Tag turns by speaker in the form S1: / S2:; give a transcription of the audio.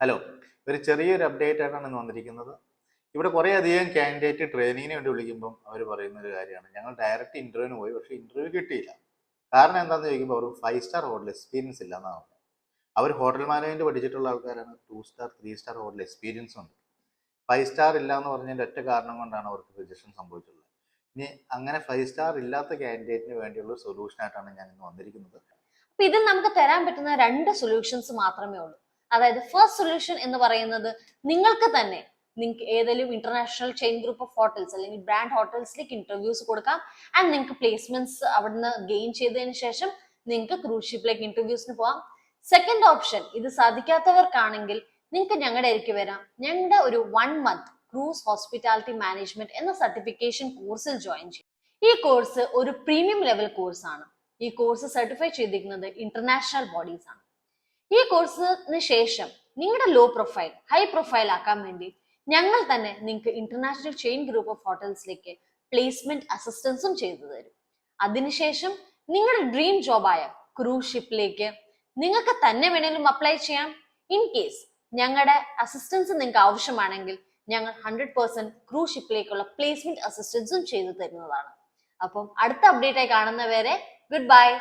S1: Hello, ഒരു ചെറിയൊരു update ആയിട്ടാണ് ഇന്ന് വന്നിരിക്കുന്നത്. ഇവിടെ കുറേ അധികം കാൻഡിഡേറ്റ് ട്രെയിനിങ്ങിന് വേണ്ടി വിളിക്കുമ്പം അവർ പറയുന്ന ഒരു കാര്യമാണ്, ഞങ്ങൾ ഡയറക്റ്റ് ഇന്റർവ്യൂവിന് പോയി, പക്ഷേ ഇന്റർവ്യൂ കിട്ടിയില്ല. കാരണം എന്താണെന്ന് ചോദിക്കുമ്പോൾ അവർക്ക് 5 സ്റ്റാർ ഹോട്ടൽ എക്സ്പീരിയൻസ് ഇല്ല എന്നാണ്. അവർ ഹോട്ടൽ മാനേജ്മെന്റ് പഠിച്ചിട്ടുള്ള ആൾക്കാരാണ്. 2 സ്റ്റാർ 3 സ്റ്റാർ ഹോട്ടൽ എക്സ്പീരിയൻസ് ഉണ്ട്. 5 സ്റ്റാർ ഇല്ല എന്ന് പറഞ്ഞതിന്റെ ഒറ്റ കാരണം കൊണ്ടാണ് അവർക്ക് റിജക്ഷൻ സംഭവിച്ചിട്ടുള്ളത്. ഇനി അങ്ങനെ 5 സ്റ്റാർ ഇല്ലാത്ത കാൻഡിഡേറ്റിന് വേണ്ടിയുള്ള സൊല്യൂഷൻ ആയിട്ടാണ് ഞാൻ ഇന്ന് വന്നിരിക്കുന്നത്.
S2: അപ്പൊ ഇതിൽ നമുക്ക് തരാൻ പറ്റുന്ന 2 സൊല്യൂഷൻസ് മാത്രമേ ഉള്ളൂ. അതായത് ഫസ്റ്റ് സൊല്യൂഷൻ എന്ന് പറയുന്നത് നിങ്ങൾക്ക് തന്നെ നിങ്ങൾക്ക് ഏതെങ്കിലും international chain group of hotels അല്ലെങ്കിൽ ബ്രാൻഡ് ഹോട്ടൽസിലേക്ക് ഇന്റർവ്യൂസ് കൊടുക്കാം. ആൻഡ് നിങ്ങൾക്ക് പ്ലേസ്മെന്റ്സ് അവിടുന്ന് ഗെയിൻ ചെയ്തതിന് ശേഷം നിങ്ങൾക്ക് ക്രൂസ് ഷിപ്പിലേക്ക് ഇന്റർവ്യൂസിന് പോവാം. സെക്കൻഡ് ഓപ്ഷൻ, ഇത് സാധിക്കാത്തവർക്കാണെങ്കിൽ നിങ്ങൾക്ക് ഞങ്ങളുടെ അരികെ വരാം. ഞങ്ങളുടെ ഒരു 1 month ക്രൂസ് ഹോസ്പിറ്റാലിറ്റി മാനേജ്മെന്റ് എന്ന സർട്ടിഫിക്കേഷൻ കോഴ്സിൽ ജോയിൻ ചെയ്യും. ഈ കോഴ്സ് ഒരു പ്രീമിയം ലെവൽ കോഴ്സ് ആണ്. ഈ കോഴ്സ് സർട്ടിഫൈ ചെയ്തിരിക്കുന്നത് ഇന്റർനാഷണൽ ബോഡീസ് ആണ്. ഈ കോഴ്സിന് ശേഷം നിങ്ങളുടെ ലോ പ്രൊഫൈൽ ഹൈ പ്രൊഫൈൽ ആക്കാൻ വേണ്ടി ഞങ്ങൾ തന്നെ നിങ്ങൾക്ക് ഇന്റർനാഷണൽ ചെയിൻ ഗ്രൂപ്പ് ഓഫ് ഹോട്ടൽസിലേക്ക് പ്ലേസ്മെന്റ് അസിസ്റ്റൻസും ചെയ്തു തരും. അതിനുശേഷം നിങ്ങളുടെ ഡ്രീം ജോബായ ക്രൂസ് ഷിപ്പിലേക്ക് നിങ്ങൾക്ക് തന്നെ വേണമെങ്കിലും അപ്ലൈ ചെയ്യാം. ഇൻ കേസ് ഞങ്ങളുടെ അസിസ്റ്റൻസ് നിങ്ങൾക്ക് ആവശ്യമാണെങ്കിൽ ഞങ്ങൾ 100% ക്രൂസ് ഷിപ്പിലേക്കുള്ള പ്ലേസ്മെന്റ് അസിസ്റ്റൻസും ചെയ്തു തരുന്നതാണ്. അപ്പം അടുത്ത അപ്ഡേറ്റ് ആയി കാണുന്നവരെ goodbye.